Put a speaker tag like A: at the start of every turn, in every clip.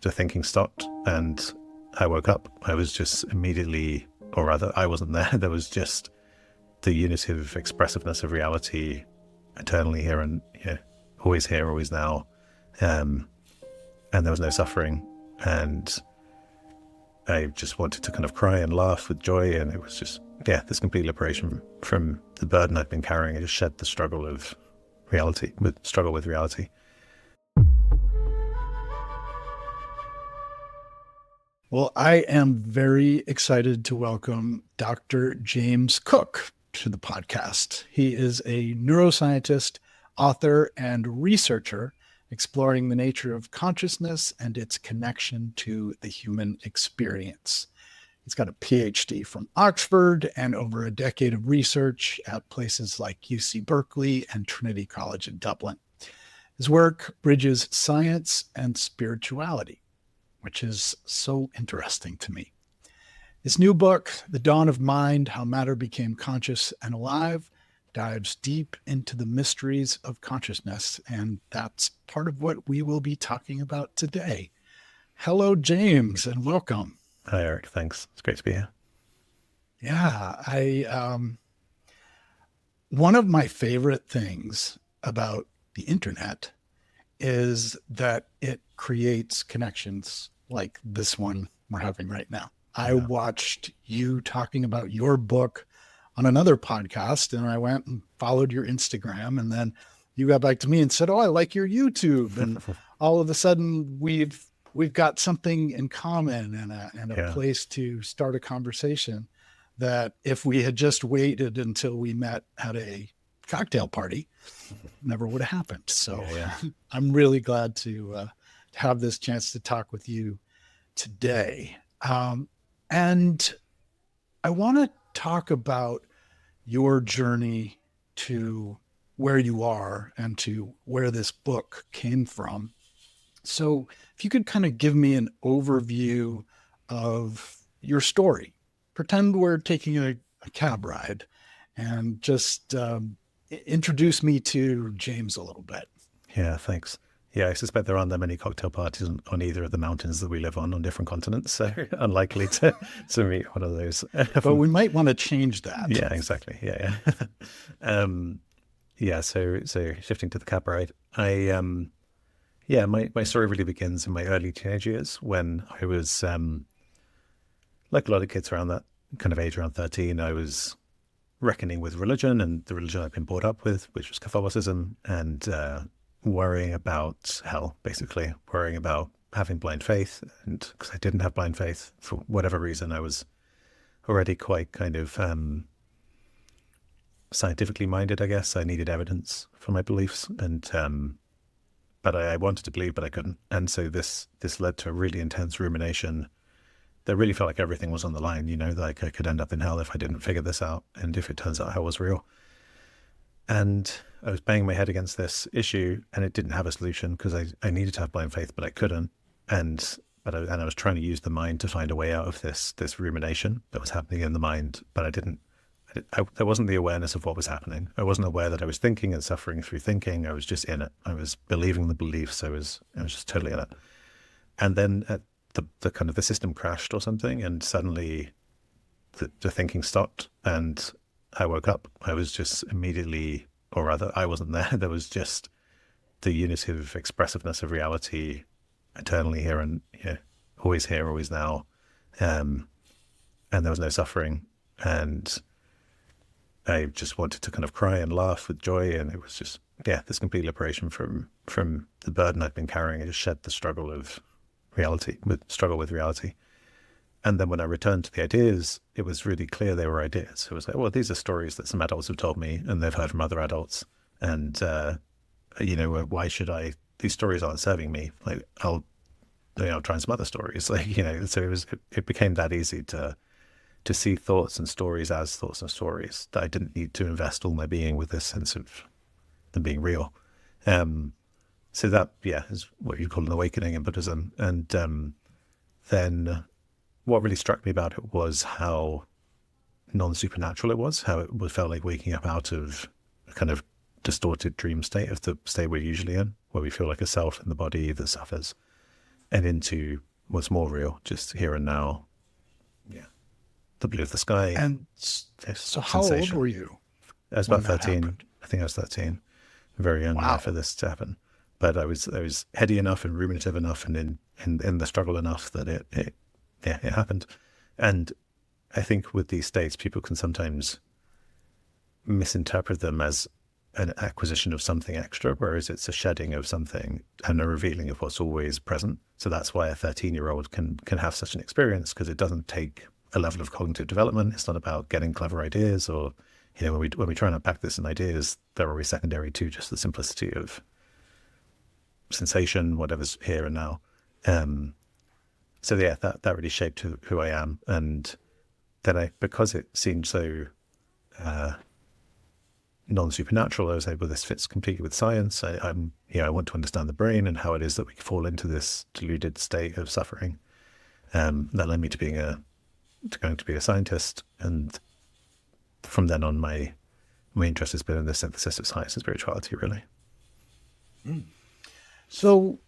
A: the thinking stopped and I woke up. I was just immediately, or rather, I wasn't there. There was just the unitive expressiveness of reality, eternally here and always here, always now. And there was no suffering. And I just wanted to kind of cry and laugh with joy. And it was just, this complete liberation from the burden I'd been carrying. I just shed the struggle with reality.
B: Well, I am very excited to welcome Dr. James Cooke to the podcast. He is a neuroscientist, author, and researcher exploring the nature of consciousness and its connection to the human experience. He's got a PhD from Oxford and over a decade of research at places like UC Berkeley and Trinity College in Dublin. His work bridges science and spirituality, which is so interesting to me. His new book, The Dawn of Mind, How Matter Became Conscious and Alive, dives deep into the mysteries of consciousness, and that's part of what we will be talking about today. Hello, James, and welcome.
A: Hi, Eric. Thanks. It's great to be here.
B: Yeah, one of my favorite things about the internet is that it creates connections like this one we're having right now. I watched you talking about your book on another podcast, and I went and followed your Instagram, and then you got back to me and said, "Oh, I like your YouTube," and all of a sudden we've got something in common and a place to start a conversation that if we had just waited until we met at a cocktail party, never would have happened. So I'm really glad to have this chance to talk with you today. And I want to talk about your journey to where you are and to where this book came from. So if you could kind of give me an overview of your story, pretend we're taking a cab ride, and just introduce me to James a little bit.
A: Yeah, thanks. Yeah, I suspect there aren't that many cocktail parties on either of the mountains that we live on different continents, so unlikely to meet one of those.
B: But we might want to change that.
A: Yeah, exactly. So shifting to the cab ride, my story really begins in my early teenage years when I was, like a lot of kids around that kind of age, around 13, I was reckoning with religion and the religion I'd been brought up with, which was Catholicism, and worrying about hell, basically, worrying about having blind faith. And because I didn't have blind faith, for whatever reason, I was already quite kind of scientifically minded, I guess. I needed evidence for my beliefs, and but I wanted to believe, but I couldn't. And so this led to a really intense rumination that really felt like everything was on the line, like I could end up in hell if I didn't figure this out, and if it turns out hell was real. And I was banging my head against this issue, and it didn't have a solution because I needed to have blind faith, but I couldn't. And I was trying to use the mind to find a way out of this rumination that was happening in the mind, but I didn't. There wasn't the awareness of what was happening. I wasn't aware that I was thinking and suffering through thinking. I was just in it. I was believing the beliefs. I was just totally in it. And then the kind of the system crashed or something, and suddenly the thinking stopped, and I woke up. I was just immediately, or rather, I wasn't there. There was just the unitive expressiveness of reality, eternally here and always here, always now. And there was no suffering. And I just wanted to kind of cry and laugh with joy. And it was just, this complete liberation from the burden I'd been carrying. I just shed the struggle with reality. And then when I returned to the ideas, it was really clear they were ideas. It was like, well, these are stories that some adults have told me, and they've heard from other adults. And, why should these stories aren't serving me. Like, I'll try some other stories. So it became that easy to see thoughts and stories as thoughts and stories, that I didn't need to invest all my being with this sense of them being real. So that, is what you call an awakening in Buddhism. And then what really struck me about it was how non-supernatural it was, how it felt like waking up out of a kind of distorted dream state, of the state we're usually in, where we feel like a self in the body that suffers. and into what's more real, just here and now. Yeah. The blue of the sky,
B: And
A: this
B: so how old
A: sensation.
B: were you
A: I was
B: when
A: about
B: that
A: 13.
B: happened?
A: I think I was 13. Very young, yeah, for
B: Wow.
A: this to happen. But I was heady enough and ruminative enough and in the struggle enough that it happened. And I think with these states, people can sometimes misinterpret them as an acquisition of something extra, whereas it's a shedding of something and a revealing of what's always present. So that's why a 13-year-old can have such an experience, because it doesn't take a level of cognitive development. It's not about getting clever ideas, or when we try and unpack this in ideas, they're always secondary to just the simplicity of sensation, whatever's here and now. So yeah, that really shaped who I am, and then because it seemed so non-supernatural, I was able, this fits completely with science. I want to understand the brain and how it is that we fall into this deluded state of suffering. That led me to going to be a scientist, and from then on, my interest has been in the synthesis of science and spirituality, really.
B: So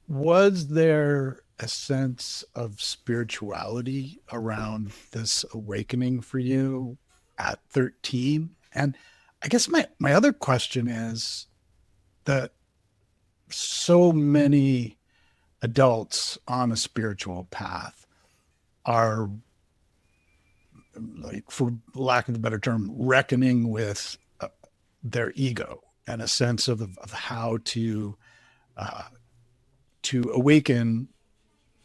B: was there a sense of spirituality around this awakening for you at 13? And I guess my other question is that so many adults on a spiritual path are, like, for lack of a better term, reckoning with their ego and a sense of how uh, to awaken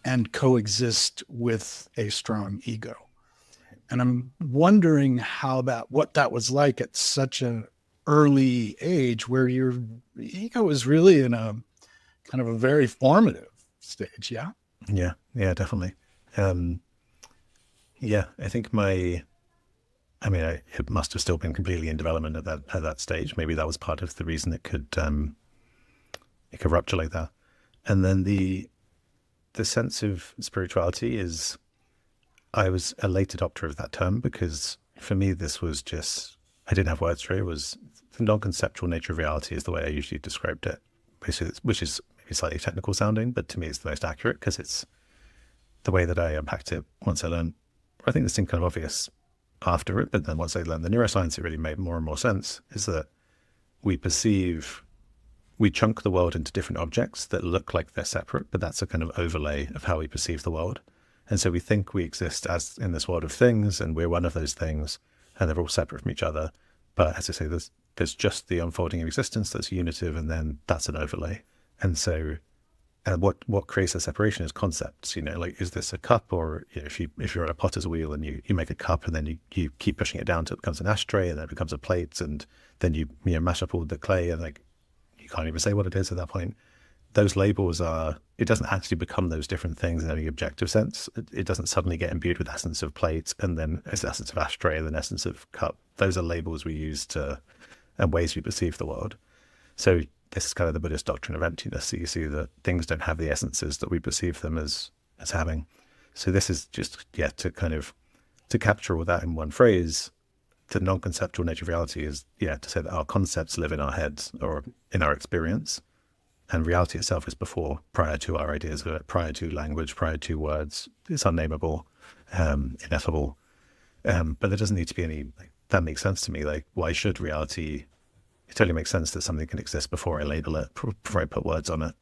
B: and coexist with a strong ego. And I'm wondering what that was like at such an early age, where your ego is really in a kind of a very formative stage. Yeah.
A: Yeah, definitely. Um, yeah, I think it must have still been completely in development at that stage. Maybe that was part of the reason it could rupture like that. And then the sense of spirituality is, I was a late adopter of that term, because for me, this was just, I didn't have words for it. It was the non-conceptual nature of reality, is the way I usually described it, which is maybe slightly technical sounding, but to me it's the most accurate, because it's the way that I unpacked it once I learned. I think this seemed kind of obvious after it, but then once I learned the neuroscience, it really made more and more sense, is that we we chunk the world into different objects that look like they're separate, but that's a kind of overlay of how we perceive the world. And so we think we exist as in this world of things, and we're one of those things, and they're all separate from each other. But as I say, there's just the unfolding of existence that's unitive, and then that's an overlay. And so, and what creates a separation is concepts. Like, is this a cup, or if you're on a potter's wheel and you make a cup, and then you keep pushing it down till it becomes an ashtray, and then it becomes a plate, and then you mash up all the clay, and like, you can't even say what it is at that point. Those labels it doesn't actually become those different things in any objective sense. It doesn't suddenly get imbued with essence of plate, and then essence of ashtray, and then essence of cup. Those are labels we use and ways we perceive the world. So this is kind of the Buddhist doctrine of emptiness. So you see that things don't have the essences that we perceive them as having. So this is just, to capture all that in one phrase. The non-conceptual nature of reality is, to say that our concepts live in our heads or in our experience, and reality itself is prior to our ideas of it, prior to language, prior to words. It's unnameable, ineffable. But there doesn't need to be any, that makes sense to me. Like, why should reality, it totally makes sense that something can exist before I label it, before I put words on it.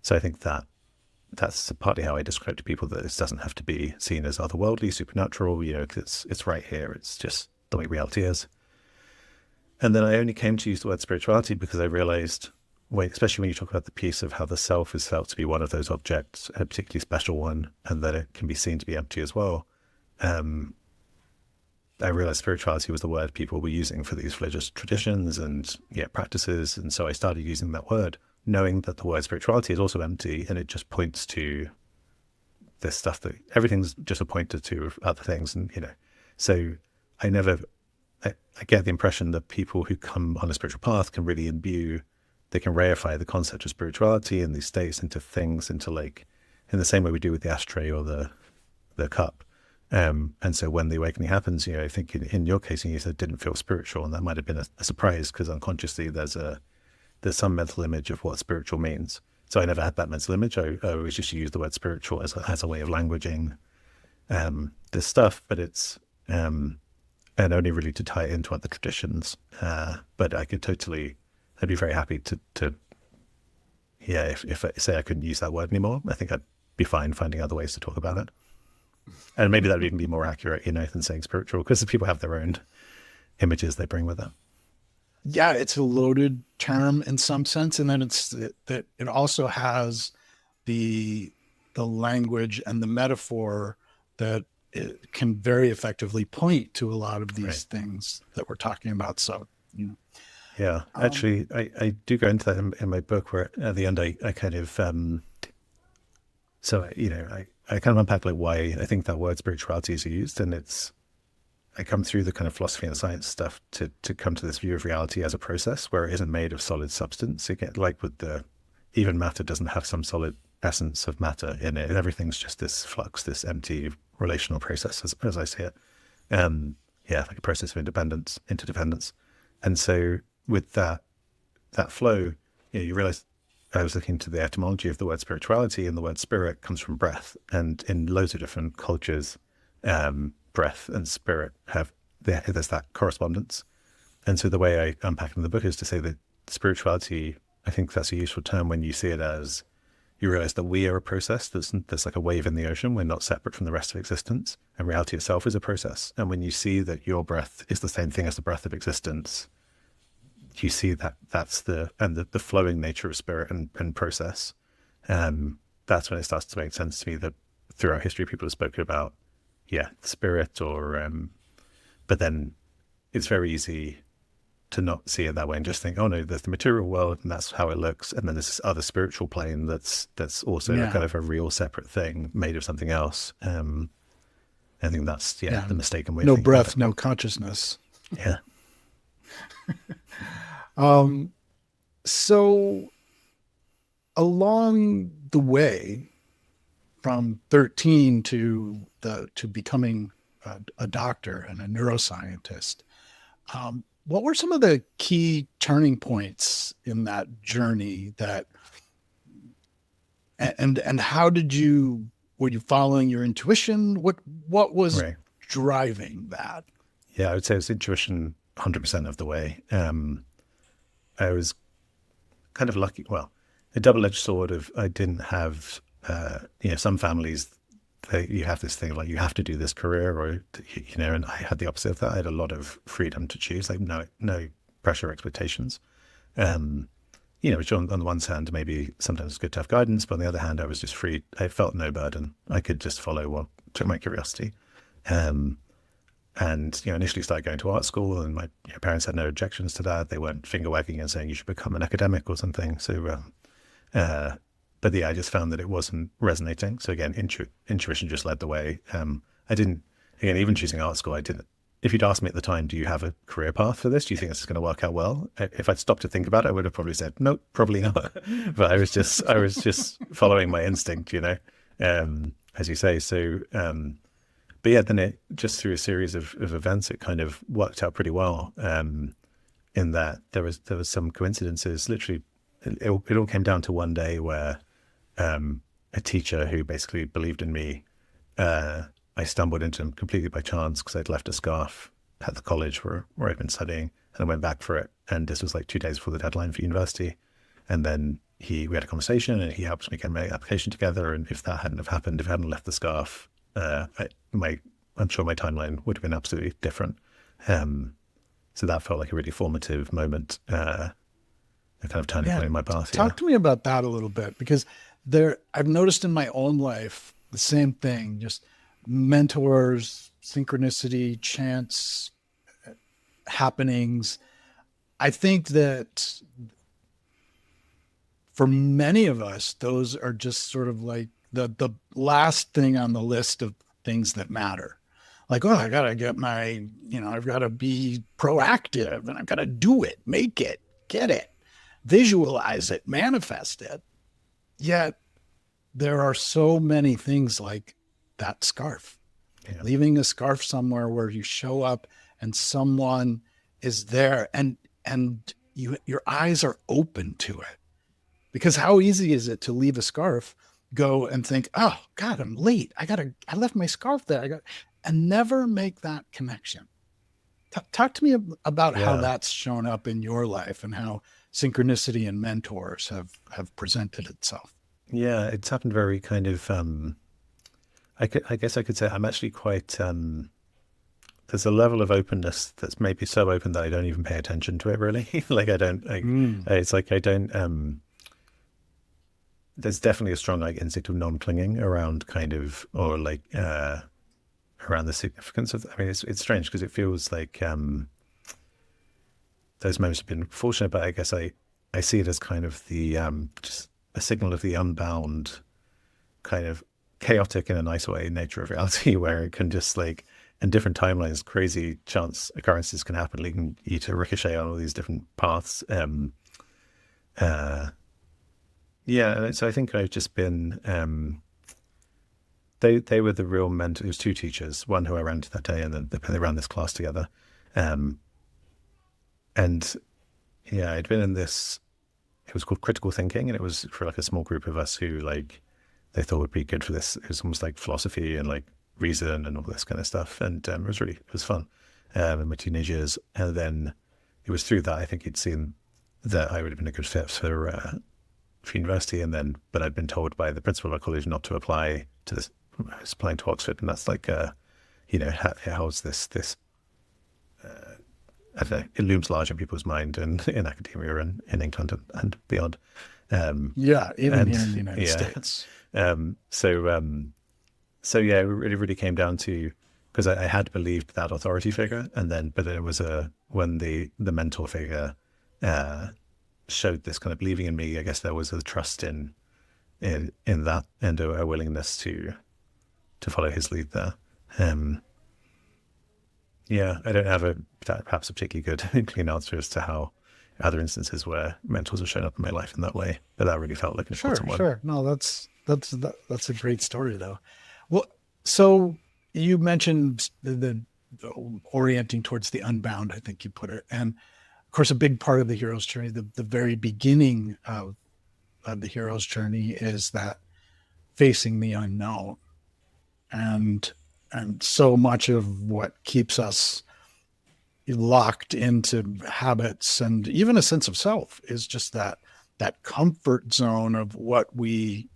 A: So I think that's partly how I describe to people that this doesn't have to be seen as otherworldly, supernatural, because it's right here. It's just the way reality is. And then I only came to use the word spirituality because I realized, especially when you talk about the piece of how the self is felt to be one of those objects, a particularly special one, and that it can be seen to be empty as well. I realized spirituality was the word people were using for these religious traditions and practices. And so I started using that word, knowing that the word spirituality is also empty, and it just points to this stuff that everything's just a pointer to other things. And, so I get the impression that people who come on a spiritual path can really they can reify the concept of spirituality and these states into things, into, like, in the same way we do with the ashtray or the cup. And so when the awakening happens, I think in your case, you said it didn't feel spiritual, and that might have been a surprise, because unconsciously there's some mental image of what spiritual means. So I never had that mental image. I always just use the word spiritual as a way of languaging this stuff, but it's and only really to tie it into other traditions. But I could totally, I'd be very happy to yeah, if I say I couldn't use that word anymore, I think I'd be fine finding other ways to talk about it. And maybe that would even be more accurate, than saying spiritual, because people have their own images they bring with them.
B: Yeah, it's a loaded term in some sense, and then it's that it also has the language and the metaphor that it can very effectively point to a lot of these things that we're talking about. So,
A: Yeah, actually, I do go into that in my book, where at the end I kind of I kind of unpack like why I think that word spirituality is used, and I come through the kind of philosophy and science stuff to come to this view of reality as a process where it isn't made of solid substance. Again, like with even matter doesn't have some solid essence of matter in it. Everything's just this flux, this empty relational process, as I see it. Like a process of interdependence. And so with that flow, you realize I was looking to the etymology of the word spirituality, and the word spirit comes from breath. And in loads of different cultures, breath and spirit there's that correspondence. And so the way I unpack it in the book is to say that spirituality, I think that's a useful term when you see it as, you realize that we are a process. There's like a wave in the ocean. We're not separate from the rest of existence, and reality itself is a process. And when you see that your breath is the same thing as the breath of existence, you see that that's the flowing nature of spirit and process. That's when it starts to make sense to me that throughout history people have spoken about spirit, but then it's very easy to not see it that way and just think, oh no, there's the material world and that's how it looks, and then there's this other spiritual plane that's also kind of a real separate thing made of something else. I think that's the mistaken way.
B: No breath, no consciousness.
A: Yeah.
B: So along the way from 13 to becoming a doctor and a neuroscientist, what were some of the key turning points in that journey and how were you following your intuition? What was driving that?
A: Yeah, I would say it was intuition 100% of the way. I was kind of lucky. Well, a double-edged sword of, I didn't have, some families, you have this thing of like, you have to do this career, or, and I had the opposite of that. I had a lot of freedom to choose, like no pressure or expectations. Which on the one hand, maybe sometimes it's good to have guidance, but on the other hand, I was just free. I felt no burden. I could just follow what took my curiosity. And initially started going to art school, and my parents had no objections to that. They weren't finger wagging and saying you should become an academic or something. So, but I just found that it wasn't resonating. So again, intuition just led the way. I didn't, again, even choosing art school, I didn't. If you'd asked me at the time, do you have a career path for this? Do you think this is going to work out well? If I'd stopped to think about it, I would have probably said, nope, probably not. But I was just following my instinct, as you say. So, but yeah, then it just through a series of events, it kind of worked out pretty well. In that there was some coincidences. Literally, it all came down to one day where a teacher who basically believed in me, I stumbled into him completely by chance because I'd left a scarf at the college where I'd been studying, and I went back for it. And this was like 2 days before the deadline for university. And then we had a conversation, and he helped me get my application together. And if that hadn't have happened, if I hadn't left the scarf, I'm sure my timeline would have been absolutely different. So that felt like a really formative moment, a kind of turning point in my path.
B: Talk to me about that a little bit, because I've noticed in my own life the same thing, just mentors, synchronicity, chance, happenings. I think that for many of us, those are just sort of like the last thing on the list of things that matter. Like, oh, I got to get I've got to be proactive, and I've got to do it, make it, get it, visualize it, manifest it. Yet there are so many things like that scarf, leaving a scarf somewhere where you show up and someone is there and your eyes are open to it. Because how easy is it to leave a scarf, go and think, oh God, I'm late. I left my scarf there. And never make that connection. Talk to me about how
A: Yeah.
B: that's shown up in your life and how synchronicity and mentors have presented itself.
A: Yeah. It's happened very kind of, I guess I could say I'm actually quite, there's a level of openness that's maybe so open that I don't even pay attention to it really. Like I don't,
B: Mm.
A: it's like I don't, there's definitely a strong like instinct of non-clinging around kind of, or like, around the significance of, I mean, it's strange because it feels like, those moments have been fortunate, but I guess I see it as kind of the, just a signal of the unbound kind of chaotic in a nice way nature of reality where it can just like in different timelines crazy chance occurrences can happen leading you to ricochet on all these different paths. Uh yeah, so I think I've just been they were the real mentor. It was two teachers, one who I ran to that day and then they ran this class together. um and yeah, I'd been in this, it was called critical thinking, and it was for like a small group of us who like they thought would be good for this. It was almost like philosophy and like reason and all this kind of stuff. And it was fun in my teenage years. And then it was through that I think he'd seen that I would have been a good fit for university. And then, but I'd been told by the principal of our college not to apply to this. I was applying to Oxford, and that's like, it holds this. I don't know, it looms large in people's mind and in academia and in England and beyond.
B: Yeah, even
A: And
B: here in the United
A: yeah,
B: States.
A: Um, so, um, so yeah, it really came down to because I had believed that authority figure, and then but there was when the mentor figure uh, showed this kind of believing in me. I guess there was a trust in that and a willingness to follow his lead there. Um, yeah, I don't have perhaps a particularly good clean answer as to how other instances where mentors have shown up in my life in that way, but that really felt like an
B: Sure,
A: important one.
B: sure. No, that's a great story though. Well, so you mentioned the orienting towards the unbound, I think you put it. And of course, a big part of the hero's journey, the very beginning of the hero's journey is that facing the unknown. And so much of what keeps us locked into habits and even a sense of self is just that comfort zone of what we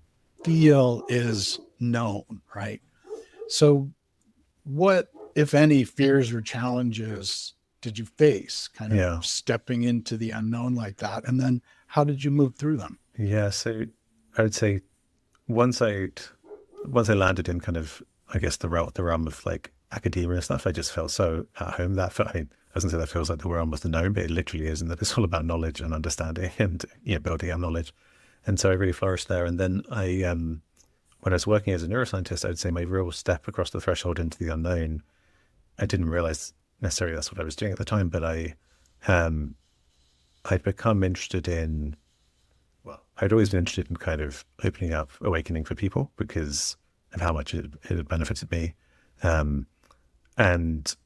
B: feel is known, right? So what, if any, fears or challenges did you face kind of
A: Yeah.
B: stepping into the unknown like that? And then how did you move through them?
A: Yeah, so I would say once I once I landed in kind of I guess the realm of like academia and stuff, I just felt so at home. That felt, I mean, I was gonna say that feels like the realm of the known, but it literally is, and that it's all about knowledge and understanding and building up knowledge. And so I really flourished there. And then when I was working as a neuroscientist, I would say my real step across the threshold into the unknown. I didn't realize necessarily that's what I was doing at the time, but um, I'd become interested in I'd always been interested in kind of opening up, awakening for people because of how much it had benefited me. Um, and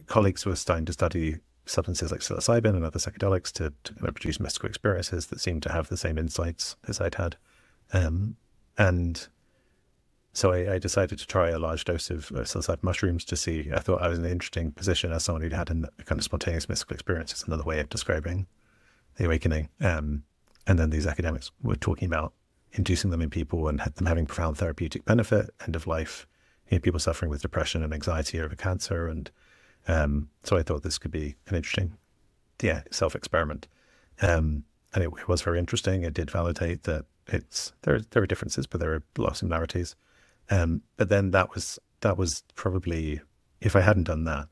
A: colleagues were starting to study substances like psilocybin and other psychedelics to kind of produce mystical experiences that seemed to have the same insights as I'd had. And so I decided to try a large dose of psilocybin mushrooms to see. I thought I was in an interesting position as someone who'd had a kind of spontaneous mystical experience. It's another way of describing the awakening. And then these academics were talking about inducing them in people and them having profound therapeutic benefit, end of life, people suffering with depression and anxiety over cancer. And so I thought this could be an interesting, self-experiment. And it was very interesting. It did validate that there are differences, but there are a lot of similarities. But then that was probably, if I hadn't done that,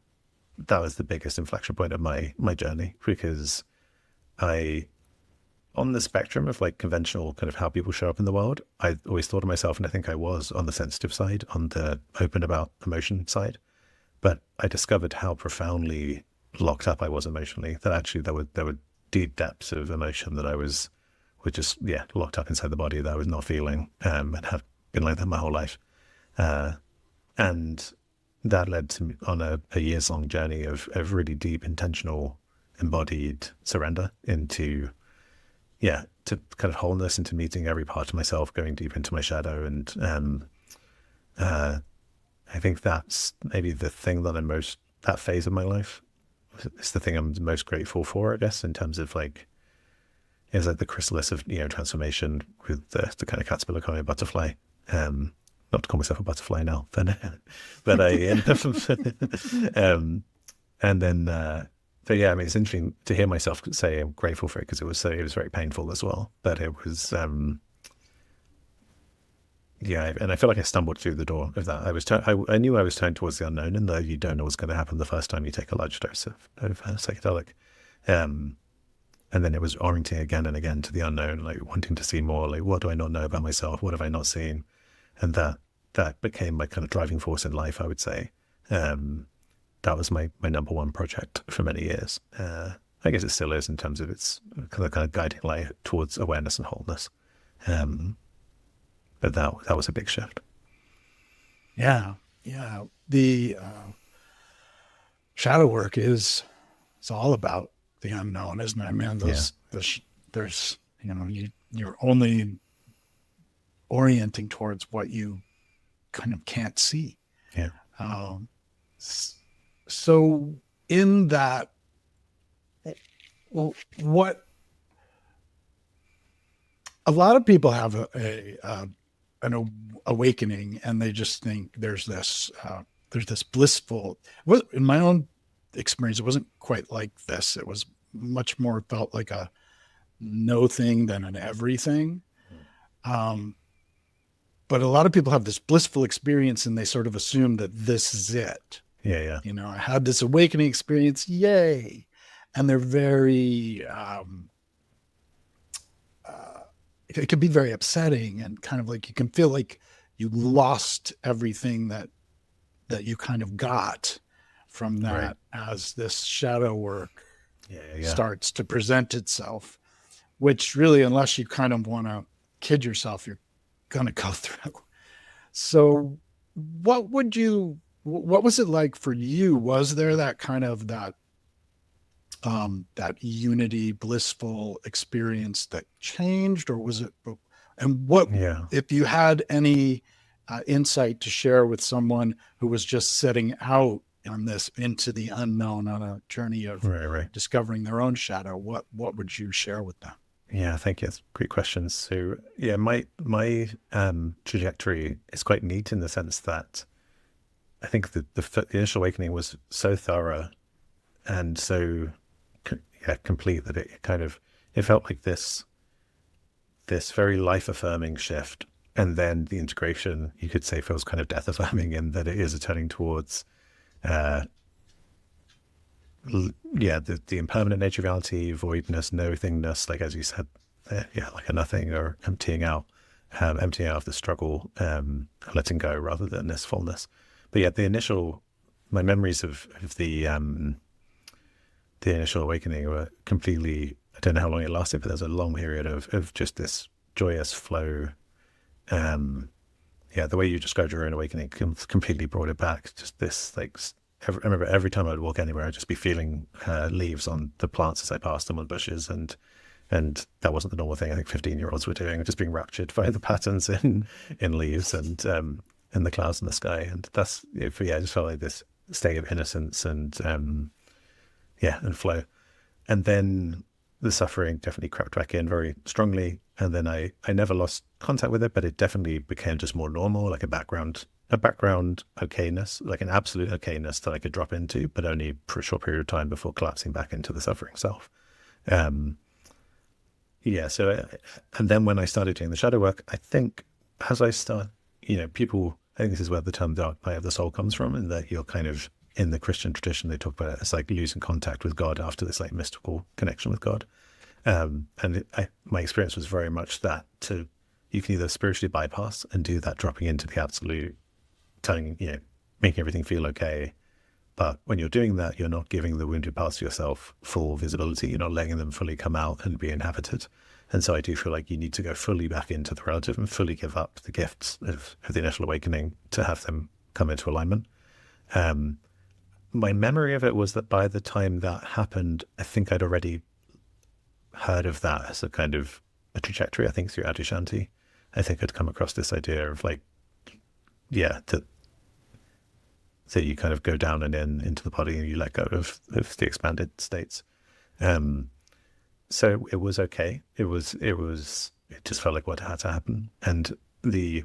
A: that was the biggest inflection point of my journey, because on the spectrum of like conventional kind of how people show up in the world, I always thought of myself, and I think I was on the sensitive side, on the open about emotion side. But I discovered how profoundly locked up I was emotionally, that actually there were deep depths of emotion that I was just, locked up inside the body that I was not feeling, and have been like that my whole life. And that led to me on a years long journey of really deep, intentional, embodied surrender into yeah, to kind of wholeness, into meeting every part of myself, going deep into my shadow. And uh, I think that's maybe the thing that that phase of my life is the thing I'm most grateful for, I guess, in terms of like, is like the chrysalis of, transformation with the kind of caterpillar becoming a butterfly. Not to call myself a butterfly now, but I end up, and then, but yeah, I mean, it's interesting to hear myself say I'm grateful for it, because it was very painful as well. But it was, yeah, and I feel like I stumbled through the door of that. I knew I was turned towards the unknown, and though you don't know what's going to happen the first time you take a large dose of psychedelic. And then it was orienting again and again to the unknown, like wanting to see more, like, what do I not know about myself? What have I not seen? And that became my kind of driving force in life, I would say. That was my number one project for many years. I guess it still is, in terms of its kind of guiding light towards awareness and wholeness. But that was a big shift.
B: Yeah. Yeah. The shadow work it's all about the unknown, isn't it? I mean, there's, you're only orienting towards what you kind of can't see.
A: Yeah.
B: So in that, what a lot of people have an awakening, and they just think there's this blissful. Well, in my own experience, it wasn't quite like this. It was much more felt like a no thing than an everything. But a lot of people have this blissful experience, and they sort of assume that this is it.
A: Yeah.
B: I had this awakening experience, yay. And they're very, it can be very upsetting, and kind of like you can feel like you lost everything that you kind of got from that, right, as this shadow work starts to present itself, which really, unless you kind of want to kid yourself, you're going to go through. So what was it like for you? Was there that kind of that unity, blissful experience that changed, or was it, and if you had any insight to share with someone who was just setting out on this into the unknown, on a journey of discovering their own shadow, what would you share with them?
A: Yeah, thank you. That's great questions. So yeah, my trajectory is quite neat, in the sense that I think the initial awakening was so thorough and so complete that it felt like this very life affirming shift, and then the integration, you could say, feels kind of death affirming, in that it is a turning towards the impermanent nature of reality, voidness, no-thingness, like as you said, like a nothing, or emptying out of the struggle, letting go rather than this fullness. But yeah, my memories of the initial awakening were completely, I don't know how long it lasted, but there's a long period of just this joyous flow. The way you described your own awakening completely brought it back. Just this, like, I remember every time I'd walk anywhere, I'd just be feeling leaves on the plants as I passed them, on bushes, and that wasn't the normal thing I think 15-year-olds were doing, just being raptured by the patterns in leaves and the clouds in the sky. And that's, I just felt like this state of innocence and flow. And then the suffering definitely crept back in very strongly, and then I never lost contact with it, but it definitely became just more normal, like a background okayness, like an absolute okayness that I could drop into, but only for a short period of time before collapsing back into the suffering self. And then when I started doing the shadow work, I think as I start, people, I think this is where the term dark night of the soul comes from, and that you're kind of, in the Christian tradition, they talk about it as like losing contact with God after this like mystical connection with God. My experience was very much that you can either spiritually bypass and do that dropping into the absolute, making everything feel okay. But when you're doing that, you're not giving the wounded parts of yourself full visibility. You're not letting them fully come out and be inhabited. And so I do feel like you need to go fully back into the relative and fully give up the gifts of the initial awakening to have them come into alignment. My memory of it was that by the time that happened, I think I'd already heard of that as a kind of a trajectory, I think through Adyashanti. I think I'd come across this idea of like, yeah, that you kind of go down and in into the body and you let go of the expanded states. Um, so it was okay. It just felt like what had to happen. And the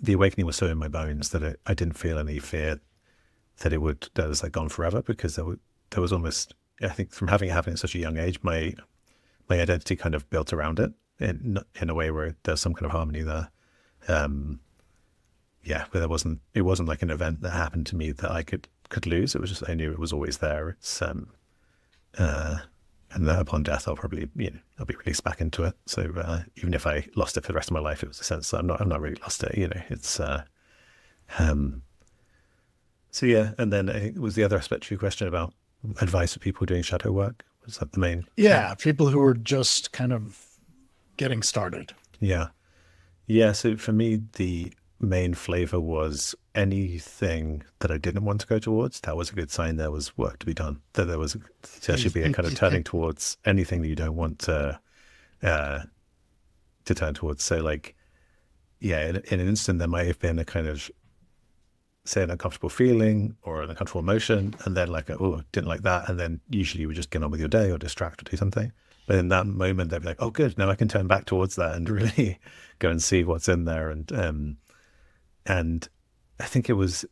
A: awakening was so in my bones that I didn't feel any fear that that was like gone forever, because there was almost, I think from having it happen at such a young age, my identity kind of built around it in a way where there's some kind of harmony there. Um, yeah, but it wasn't like an event that happened to me that I could lose. It was just, I knew it was always there. It's, uh, and then upon death, I'll probably, I'll be released back into it. So, even if I lost it for the rest of my life, it was a sense that I'm not really lost it, it's, um, so yeah. And then I think it was the other aspect to your question about advice for people doing shadow work. Was that the main?
B: Yeah, people who are just kind of getting started.
A: Yeah. Yeah. So for me, the main flavor was anything that I didn't want to go towards. That was a good sign there was work to be done. That there should be a kind of turning towards anything that you don't want uh, to turn towards. So like, yeah, in an instant, there might have been a kind of, say, an uncomfortable feeling or an uncomfortable emotion, and then like, oh, didn't like that. And then usually you would just get on with your day or distract or do something. But in that moment, they'd be like, oh, good, now I can turn back towards that and really go and see what's in there. And I think it was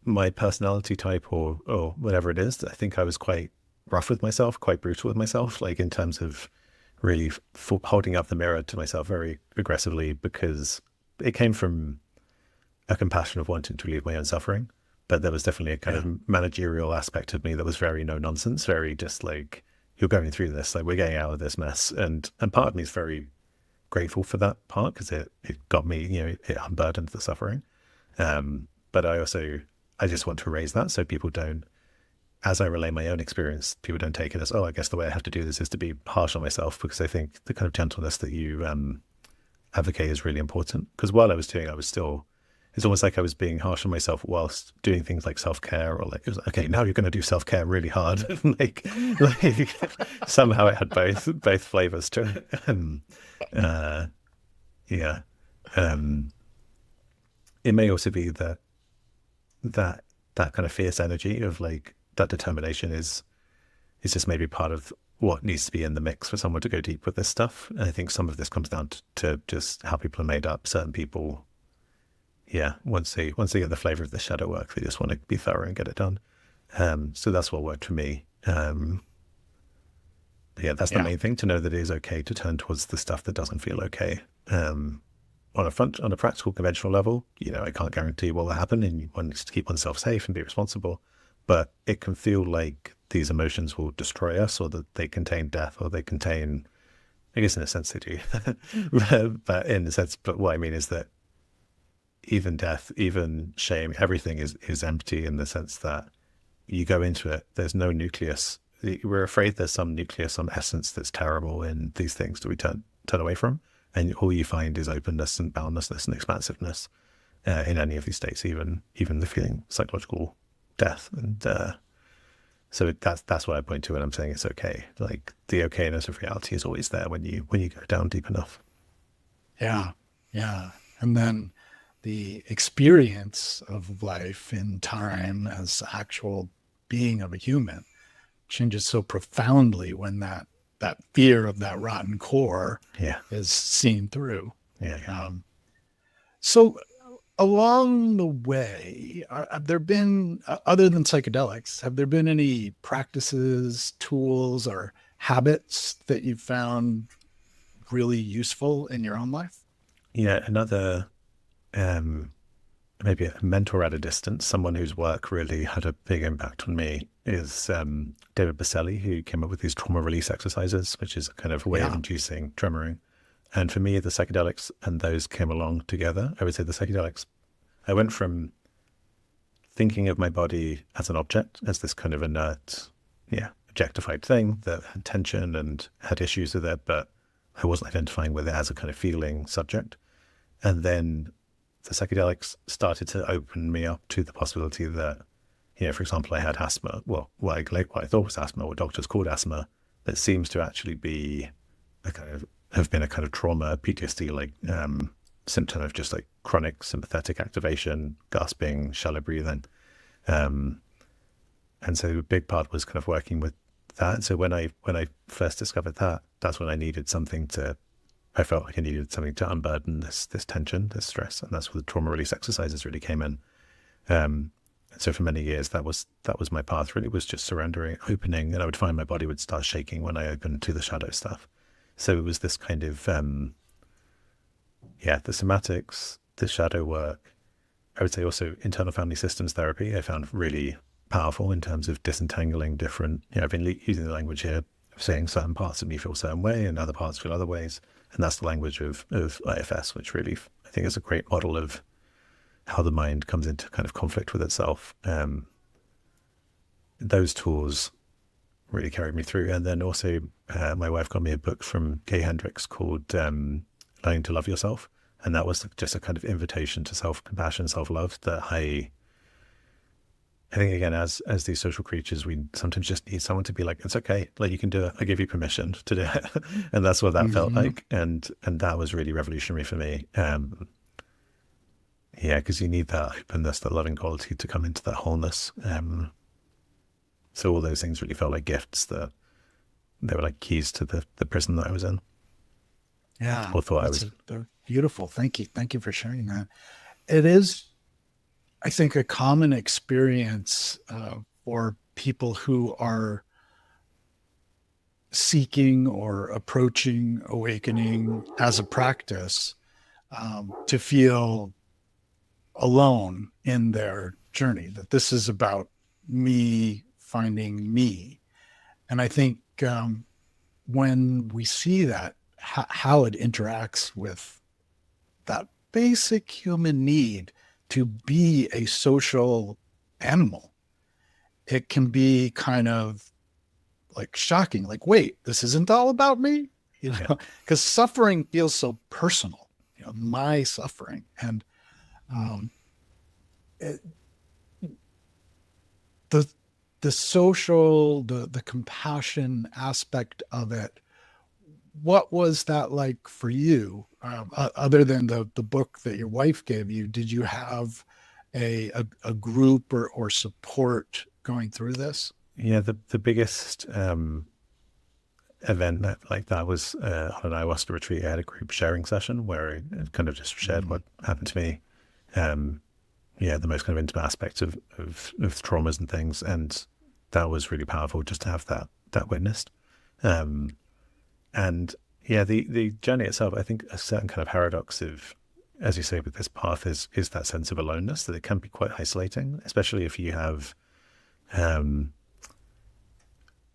A: my personality type or whatever it is. I think I was quite rough with myself, quite brutal with myself, like in terms of really holding up the mirror to myself very aggressively, because it came from a compassion of wanting to relieve my own suffering. But there was definitely a kind of managerial aspect of me that was very no nonsense, very just like, you're going through this, like we're getting out of this mess. And part of me is very grateful for that part, because it got me, it unburdened the suffering. But I just want to raise that so people don't, as I relay my own experience, people don't take it as, oh, I guess the way I have to do this is to be harsh on myself, because I think the kind of gentleness that you advocate is really important. Because while I was doing, it's almost like I was being harsh on myself whilst doing things like self-care, or like, it was, okay, now you're going to do self-care really hard. like somehow it had both flavors to it. Yeah. It may also be that kind of fierce energy of like that determination is just maybe part of what needs to be in the mix for someone to go deep with this stuff. And I think some of this comes down to just how people are made up. Certain people, yeah, once they get the flavor of the shadow work, they just want to be thorough and get it done. So that's what worked for me. Yeah, that's the main thing, to know that it is okay to turn towards the stuff that doesn't feel okay. On a practical, conventional level, I can't guarantee what will happen, and one needs to keep oneself safe and be responsible. But it can feel like these emotions will destroy us, or that they contain death, or they contain, I guess in a sense they do, but what I mean is that even death, even shame, everything is empty, in the sense that you go into it, there's no nucleus. We're afraid there's some nucleus, some essence that's terrible in these things that we turn away from. And all you find is openness and boundlessness and expansiveness in any of these states, even the feeling psychological death. And so that's what I point to when I'm saying it's okay. Like the okayness of reality is always there when you go down deep enough.
B: Yeah. And then the experience of life in time as actual being of a human changes so profoundly when that fear of that rotten core is seen through. So along the way, have there been, other than psychedelics, have there been any practices, tools, or habits that you've found really useful in your own life?
A: Yeah, another maybe a mentor at a distance, someone whose work really had a big impact on me, is David Baselli, who came up with these trauma release exercises, which is a kind of way of inducing tremoring. And for me, the psychedelics and those came along together. I would say the psychedelics, I went from thinking of my body as an object, as this kind of inert, objectified thing that had tension and had issues with it, but I wasn't identifying with it as a kind of feeling subject. And then the psychedelics started to open me up to the possibility that For example, I had asthma. Well, what I thought was asthma, what doctors called asthma, that seems to actually be have been a kind of trauma, PTSD like symptom of just like chronic sympathetic activation, gasping, shallow breathing. Um, and so a big part was kind of working with that. So when I first discovered that, that's when I felt like I needed something to unburden this tension, this stress, and that's where the trauma release exercises really came in. Um, so for many years, that was my path. Really, was just surrendering, opening, and I would find my body would start shaking when I opened to the shadow stuff. So it was this kind of the somatics, the shadow work. I would say also internal family systems therapy. I found really powerful in terms of disentangling different. I've been using the language here of saying certain parts of me feel a certain way and other parts feel other ways, and that's the language of IFS, which really I think is a great model of how the mind comes into kind of conflict with itself. Those tools really carried me through. And then also, my wife got me a book from Gay Hendricks called Learning to Love Yourself. And that was just a kind of invitation to self-compassion, self-love that I think, again, as these social creatures, we sometimes just need someone to be like, it's okay, like you can do it. I give you permission to do it. And that's what that felt like. And that was really revolutionary for me. Because you need that openness, that loving quality to come into that wholeness. So all those things really felt like gifts, that they were like keys to the prison that I was in.
B: Yeah,
A: Or thought I was.
B: they're beautiful. Thank you. Thank you for sharing that. It is, I think, a common experience for people who are seeking or approaching awakening as a practice, to feel alone in their journey, that this is about me finding me. And I think when we see that, how it interacts with that basic human need to be a social animal, it can be kind of like shocking, like, wait, this isn't all about me, because suffering feels so personal, my suffering. And it, the social, the compassion aspect of it, what was that like for you? Other than the book that your wife gave you, did you have a group or support going through this?
A: Yeah, the biggest event like that was on an ayahuasca retreat. I had a group sharing session where I kind of just shared what happened to me. The most kind of intimate aspects of traumas and things, and that was really powerful just to have that witnessed. And the journey itself, I think a certain kind of paradox of, as you say, with this path is that sense of aloneness, that it can be quite isolating, especially if you have,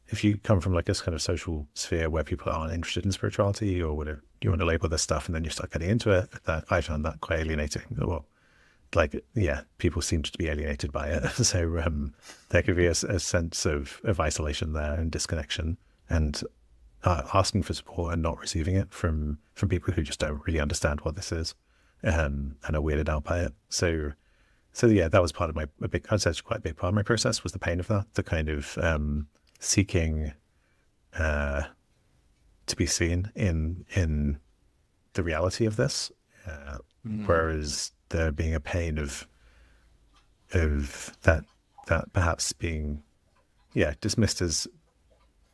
A: if you come from like this kind of social sphere where people aren't interested in spirituality or whatever you want to label this stuff, and then you start getting into it. That I found that quite alienating. Well, people seem to be alienated by it. So there could be a sense of isolation there and disconnection, and asking for support and not receiving it from people who just don't really understand what this is, and are weirded out by it. So that was part of I'd say it's quite a big part of my process, was the pain of that, the kind of seeking to be seen in the reality of this, whereas there being a pain of that perhaps being dismissed as,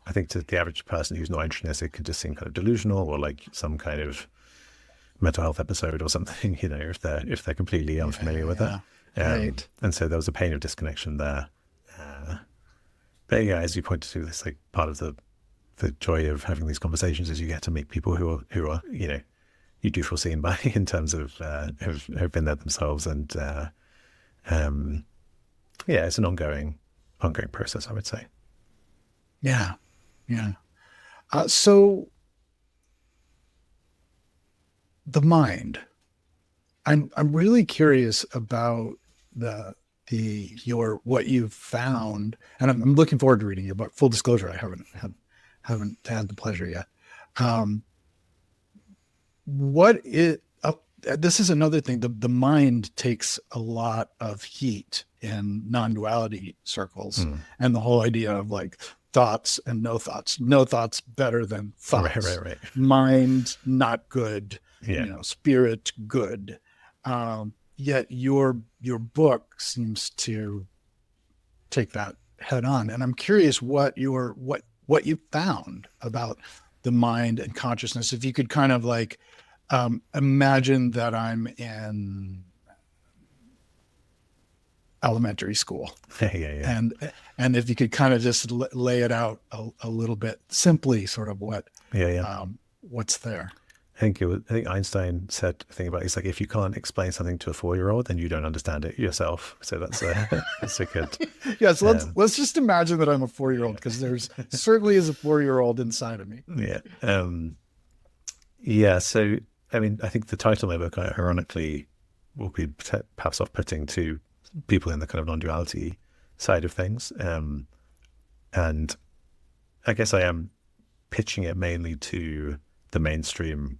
A: I think, to the average person who's not interested in this, it could just seem kind of delusional or like some kind of mental health episode or something, if they're completely unfamiliar with it.
B: Right.
A: And so there was a pain of disconnection there. But as you pointed to, this like part of the joy of having these conversations is you get to meet people who are you do feel seen by, in terms of have been there themselves, and it's an ongoing process, I would say.
B: Yeah. So the mind, I'm really curious about what you've found, and I'm looking forward to reading your book. Full disclosure, I haven't had the pleasure yet. What is this is another thing. The mind takes a lot of heat in non-duality circles,
A: Mm.
B: and the whole idea of like thoughts and no thoughts better than
A: Right,
B: thoughts,
A: right.
B: mind not good,
A: Yeah.
B: spirit good. Yet your book seems to take that head on, and I'm curious what you found about the mind and consciousness. If you could kind of like imagine that I'm in elementary school,
A: Yeah, yeah.
B: and if you could kind of just lay it out a little bit simply, sort of
A: Yeah, yeah.
B: what's there.
A: I think Einstein said a thing about it's like if you can't explain something to a 4-year-old, then you don't understand it yourself. So that's that's a good.
B: Yes,
A: Um,
B: let's just imagine that I'm a 4-year-old, because there's certainly is a 4-year-old inside of me.
A: yeah. Yeah. So I mean, I think the title of my book, ironically, will be perhaps off-putting to people in the kind of non-duality side of things. And I guess I am pitching it mainly to the mainstream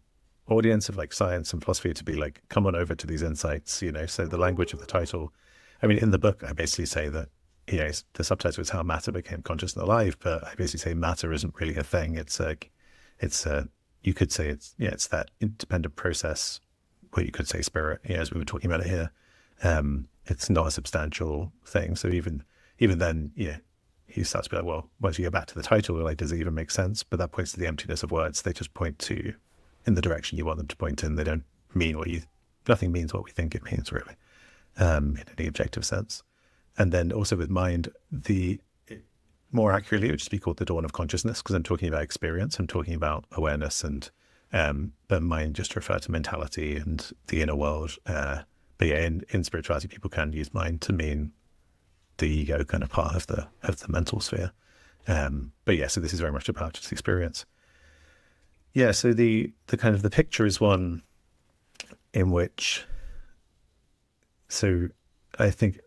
A: audience of like science and philosophy to be like, come on over to these insights, So the language of the title, I mean, in the book, I basically say that, the subtitle is how matter became conscious and alive, but I basically say matter isn't really a thing. You could say it's that independent process, where you could say spirit, as we were talking about it here. It's not a substantial thing. So even then, he starts to be like, well, once you go back to the title, like, does it even make sense? But that points to the emptiness of words. They just point to in the direction you want them to point in. They don't mean nothing means what we think it means, really, in any objective sense. And then also with mind, more accurately, it would just be called the dawn of consciousness, because I'm talking about experience. I'm talking about awareness, and but mind just to refer to mentality and the inner world. But yeah, in spirituality, people can use mind to mean the ego kind of part of the mental sphere. But yeah, so this is very much about just experience. Yeah, so the kind of the picture is one in which, so I think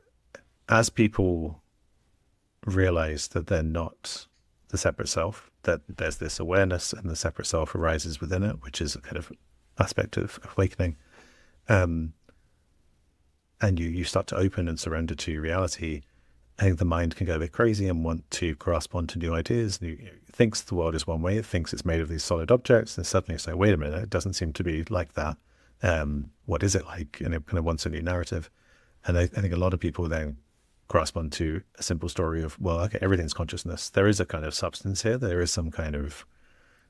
A: as people realize that they're not the separate self, that there's this awareness and the separate self arises within it, which is a kind of aspect of awakening. And you start to open and surrender to reality. I think the mind can go a bit crazy and want to grasp onto new ideas. It thinks the world is one way. It thinks it's made of these solid objects. And suddenly it's like, wait a minute, it doesn't seem to be like that. What is it like? And it kind of wants a new narrative. And I think a lot of people then grasp onto a simple story of, well, okay, everything's consciousness. There is a kind of substance here. There is some kind of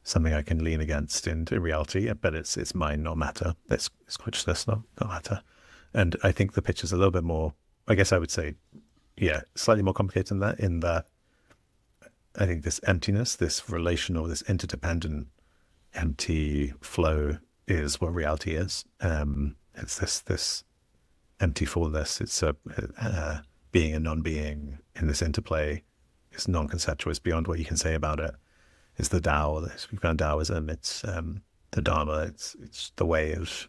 A: something I can lean against in reality, but it's mind, not matter. It's consciousness, not matter. And I think the picture's a little bit more, I guess I would say, slightly more complicated than that, in that I think this emptiness, this relational, this interdependent empty flow is what reality is. It's this empty fullness. It's a being and non-being in this interplay. It's non-conceptual. It's beyond what you can say about it. It's the Tao. We found Taoism. It's the Dharma. It's the way of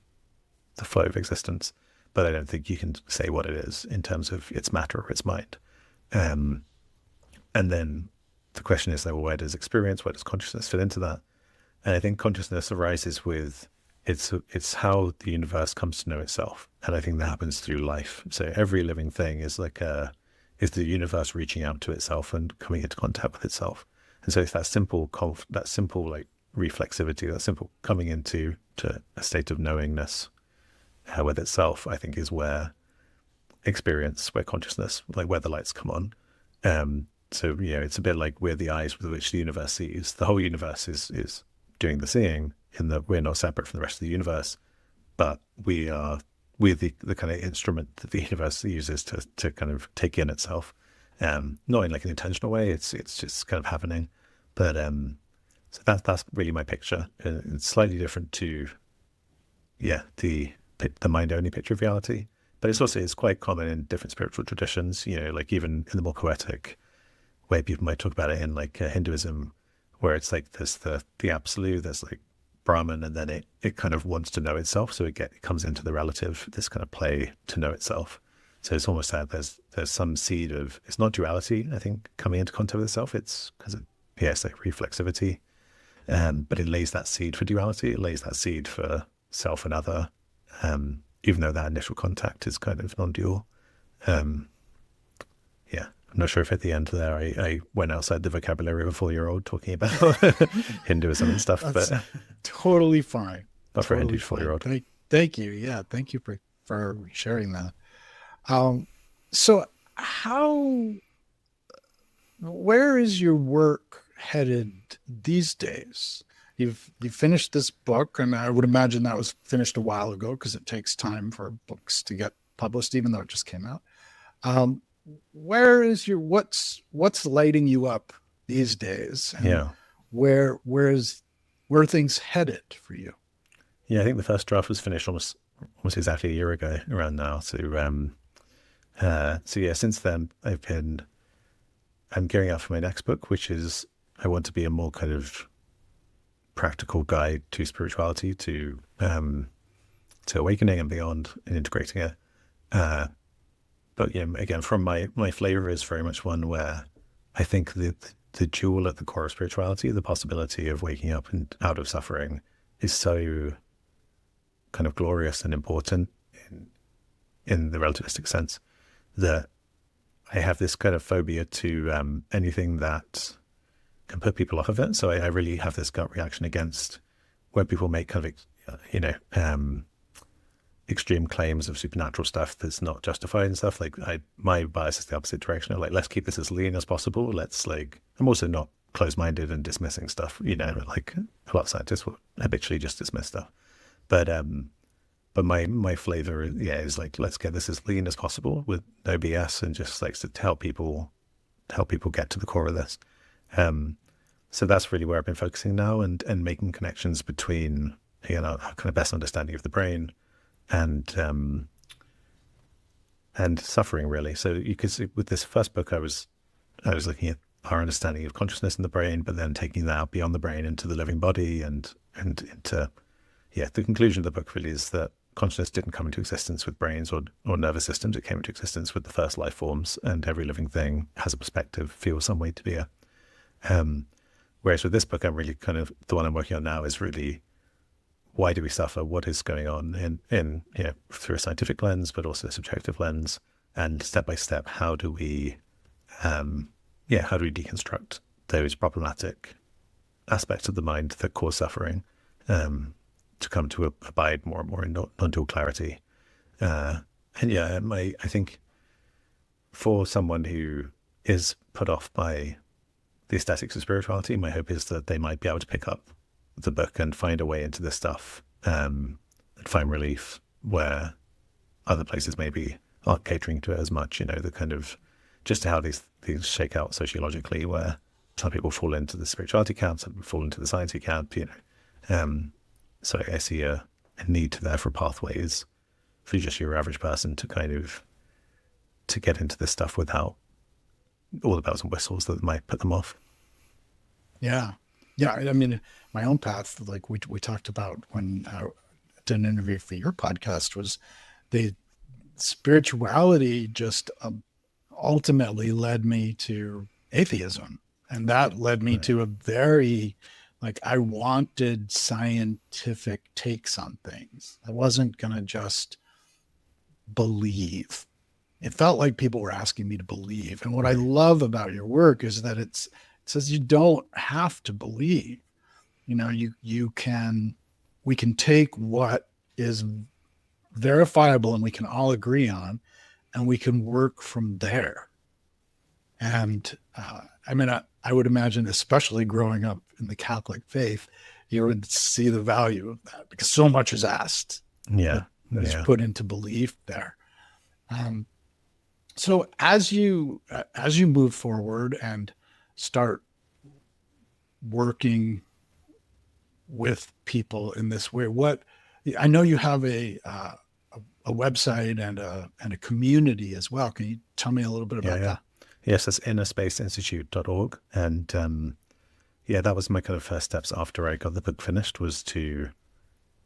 A: the flow of existence. But I don't think you can say what it is in terms of its matter or its mind. And then the question is, well, where does experience, where does consciousness fit into that? And I think consciousness arises with, it's how the universe comes to know itself. And I think that happens through life. So every living thing is is the universe reaching out to itself and coming into contact with itself. And so it's that simple like reflexivity, that simple coming into a state of knowingness with itself, I think is where experience, where consciousness, like where the lights come on. So, it's a bit like we're the eyes with which the universe sees. The whole universe is doing the seeing, in that we're not separate from the rest of the universe, but we're the kind of instrument that the universe uses to kind of take in itself. Not in like an intentional way, it's just kind of happening. But so that's really my picture. And it's slightly different to the mind-only picture of reality. But it's quite common in different spiritual traditions, like even in the more poetic way people might talk about it in like Hinduism, where it's like there's the absolute, there's like Brahman, and then it kind of wants to know itself. So it comes into the relative, this kind of play to know itself. So it's almost that there's some seed of, it's not duality, I think, coming into contact with itself. It's because it's like reflexivity. But it lays that seed for duality. It lays that seed for self and other. even though that initial contact is kind of non-dual. Yeah, I'm not sure if at the end there I went outside the vocabulary of a 4-year-old talking about Hinduism and stuff,
B: That's totally fine.
A: but for a Hindu
B: Totally fine.
A: 4-year-old.
B: Thank you. Yeah, thank you for sharing that. Um, so how, where is your work headed these days? You've finished this book, and I would imagine that was finished a while ago because it takes time for books to get published, even though it just came out. Where is your what's lighting you up these days, and
A: Yeah.
B: where are things headed for you?
A: Yeah, I think the first draft was finished almost exactly a year ago around now. So yeah, since then I'm gearing up for my next book, which is I want to be a more kind of practical guide to spirituality, to awakening and beyond, and integrating it. But yeah, again, from my flavor is very much one where I think the jewel at the core of spirituality, the possibility of waking up and out of suffering, is so kind of glorious and important in the relativistic sense that I have this kind of phobia to anything that can put people off of it. So I really have this gut reaction against when people make kind of, extreme claims of supernatural stuff that's not justified and stuff. Like my bias is the opposite direction. Like, let's keep this as lean as possible. I'm also not closed-minded and dismissing stuff, like a lot of scientists will habitually just dismiss stuff. But my flavor, is like, let's get this as lean as possible with no BS and just like to help people get to the core of this. So that's really where I've been focusing now, and making connections between, a kind of best understanding of the brain and suffering, really. So you could see with this first book, I was looking at our understanding of consciousness in the brain, but then taking that out beyond the brain into the living body and into, the conclusion of the book really is that consciousness didn't come into existence with brains or nervous systems. It came into existence with the first life forms, and every living thing has a perspective, feels some way to be whereas with this book, I'm really kind of, the one I'm working on now is really, why do we suffer? What is going on in through a scientific lens, but also a subjective lens, and step by step, how do we deconstruct those problematic aspects of the mind that cause suffering, to come to abide more and more in non-dual clarity. I think for someone who is put off by the aesthetics of spirituality, my hope is that they might be able to pick up the book and find a way into this stuff, and find relief where other places maybe aren't catering to it as much. The kind of just how these things shake out sociologically, where some people fall into the spirituality camp, some people fall into the sciencey camp. So I see a need there for pathways for just your average person to kind of to get into this stuff without all the bells and whistles that might put them off.
B: Yeah. I mean, my own path, like we talked about when I did an interview for your podcast, was the spirituality just ultimately led me to atheism. And that led me to a very, I wanted scientific takes on things. I wasn't going to just believe. It felt like people were asking me to believe. And what I love about your work is that it says you don't have to believe. We can take what is verifiable and we can all agree on, and we can work from there. And I would imagine, especially growing up in the Catholic faith, you would see the value of that because so much is asked. That's put into belief there. So as you move forward and start working with people in this way, I know you have a website and a community as well. Can you tell me a little bit about that?
A: Yes, that's innerspaceinstitute.org. And that was my kind of first steps after I got the book finished, was to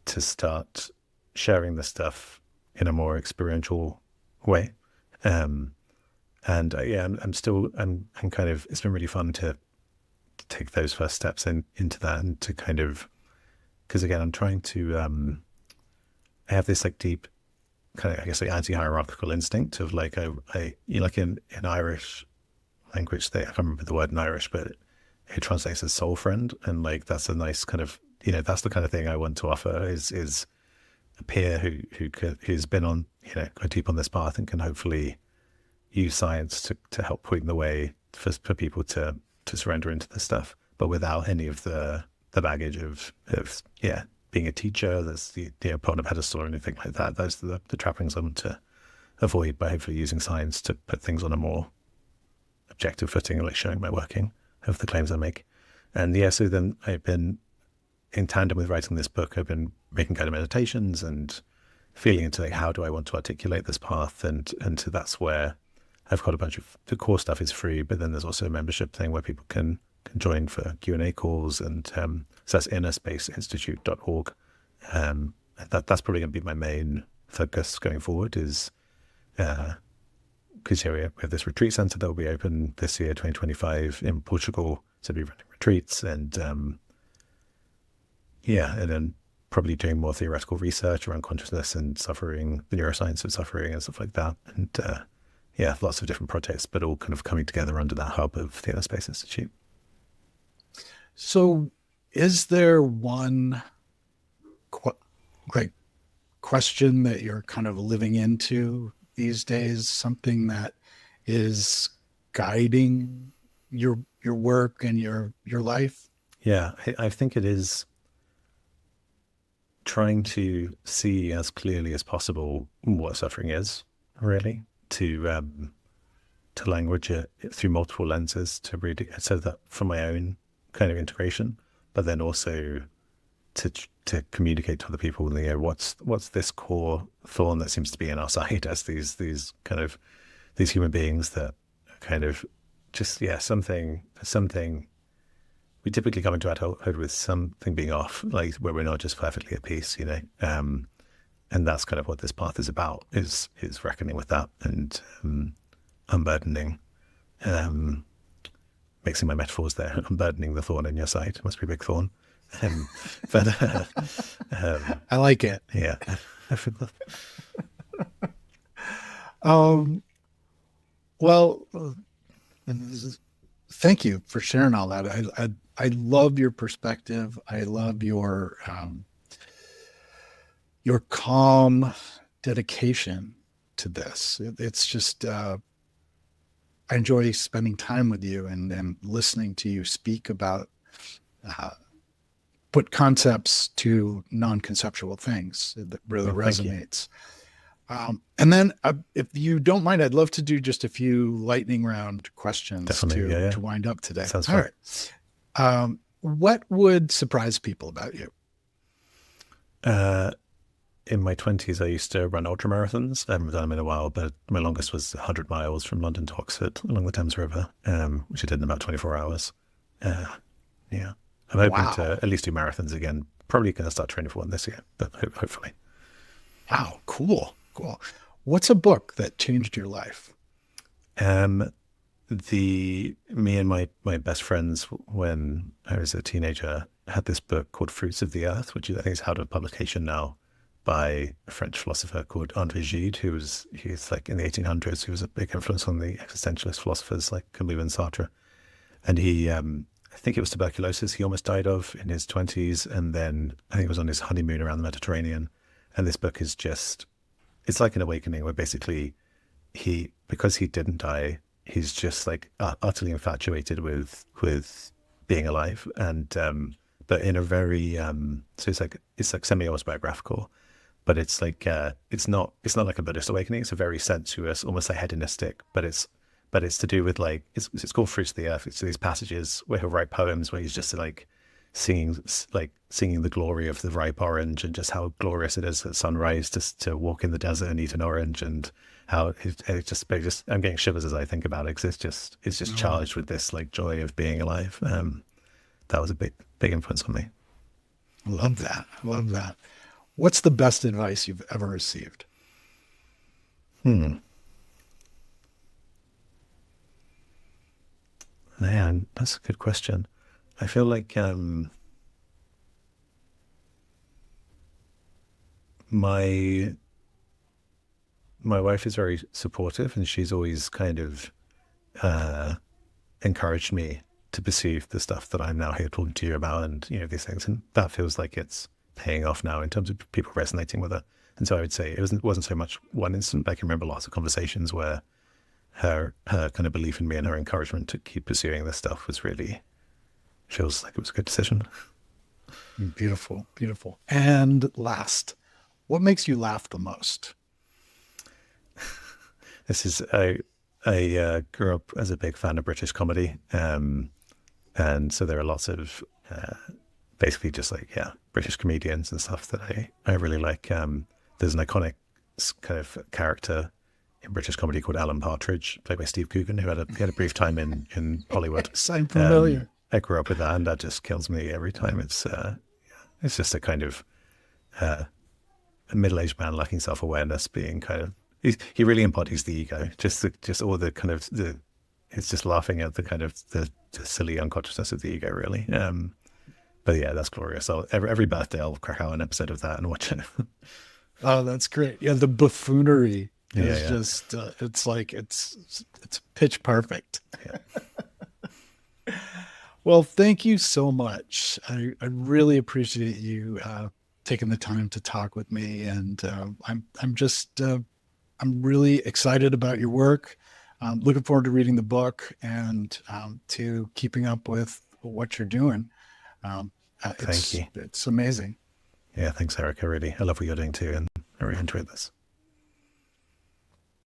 A: start sharing this stuff in a more experiential way. I'm kind of, it's been really fun to take those first steps into that, and to kind of, because again, I'm trying to I have this like deep kind of, I guess, like anti-hierarchical instinct of like, you know, like in Irish language, I can't remember the word in Irish, but it translates as soul friend. And like, that's a nice kind of, you know, that's the kind of thing I want to offer is a peer who's been on, you know, quite deep on this path and can hopefully use science to help point the way for people to surrender into this stuff, but without any of the baggage of yeah, being a teacher. There's the put on a pedestal or anything like that. Those are the trappings I want to avoid by hopefully using science to put things on a more objective footing, like showing my working of the claims I make. And yeah, so then I've been in tandem with writing this book, I've been making kind of meditations and feeling into like, how do I want to articulate this path? And so that's where I've got a bunch of the core stuff is free, but then there's also a membership thing where people can join for Q&A calls. And so that's innerspaceinstitute.org. That's probably going to be my main focus going forward is, because we have this retreat center that will be open this year, 2025 in Portugal, to be running retreats. And and then probably doing more theoretical research around consciousness and suffering, the neuroscience of suffering and stuff like that. And lots of different projects, but all kind of coming together under that hub of the Inner Space Institute.
B: So is there one great question that you're kind of living into these days, something that is guiding your work and your life?
A: Yeah, I think it is trying to see as clearly as possible what suffering is, really, to language it through multiple lenses, to read it, so that for my own kind of integration, but then also to communicate to other people, you know, what's this core thorn that seems to be in our side as these human beings that kind of just something we typically come into adulthood with something being off, like where we're not just perfectly at peace, you know. And that's kind of what this path is about, is reckoning with that and unburdening, mixing my metaphors there, unburdening the thorn in your side. It must be a big thorn. But
B: I like it.
A: Yeah.
B: Well, thank you for sharing all that. I love your perspective. I love your calm dedication to this. It's just I enjoy spending time with you and listening to you speak about put concepts to non-conceptual things that really resonates. And then if you don't mind, I'd love to do just a few lightning round questions to wind up today.
A: Sounds
B: all
A: fun.
B: Right. What would surprise people about you?
A: In my 20s, I used to run ultramarathons. I haven't done them in a while, but my longest was 100 miles from London to Oxford along the Thames River, which I did in about 24 hours. I'm hoping to at least do marathons again. Probably going to start training for one this year, but hopefully.
B: Wow, cool. What's a book that changed your life?
A: Me and my best friends, when I was a teenager, had this book called Fruits of the Earth, which I think is out of publication now, by a French philosopher called André Gide, he's like in the 1800s. He was a big influence on the existentialist philosophers like Camus and Sartre. And he, I think it was tuberculosis he almost died of in his 20s. And then I think it was on his honeymoon around the Mediterranean. And this book is just, it's like an awakening where basically because he didn't die, he's just like utterly infatuated with being alive. And, but in a very, so it's like semi-autobiographical, but it's like, it's not like a Buddhist awakening. It's a very sensuous, almost like hedonistic, but it's to do with like, it's called Fruits of the Earth. It's these passages where he'll write poems where he's just like singing the glory of the ripe orange and just how glorious it is at sunrise to walk in the desert and eat an orange, and how it's just I'm getting shivers as I think about it, because it's just charged with this like joy of being alive. That was a big influence on me.
B: I love that. What's the best advice you've ever received?
A: Man, that's a good question. I feel like my my wife is very supportive, and she's always kind of uh, encouraged me to pursue the stuff that I'm now here talking to you about, and these things, and that feels like it's paying off now in terms of people resonating with it. And so I would say it wasn't so much one instant. I can remember lots of conversations where her kind of belief in me and her encouragement to keep pursuing this stuff was really feels like it was a good decision.
B: Beautiful, beautiful. And last, what makes you laugh the most?
A: This is I grew up as a big fan of British comedy, and so there are lots of basically just like British comedians and stuff that I really like. There's an iconic kind of character in British comedy called Alan Partridge, played by Steve Coogan, who had a brief time in Hollywood.
B: I'm familiar.
A: I grew up with that, and that just kills me every time. It's just a kind of a middle-aged man lacking self-awareness, being kind of he really embodies the ego. Just all the kind of the it's just laughing at the kind of the silly unconsciousness of the ego, really. But yeah, that's glorious. Every birthday I'll crack out an episode of that and watch it.
B: Oh, that's great. Yeah, the buffoonery is
A: Yeah.
B: just it's like it's pitch perfect.
A: Yeah.
B: Well, thank you so much. I really appreciate you taking the time to talk with me, and I'm really excited about your work. Looking forward to reading the book and to keeping up with what you're doing.
A: Thank you.
B: It's amazing.
A: Yeah, thanks, Eric. I love what you're doing too, and I really enjoyed this.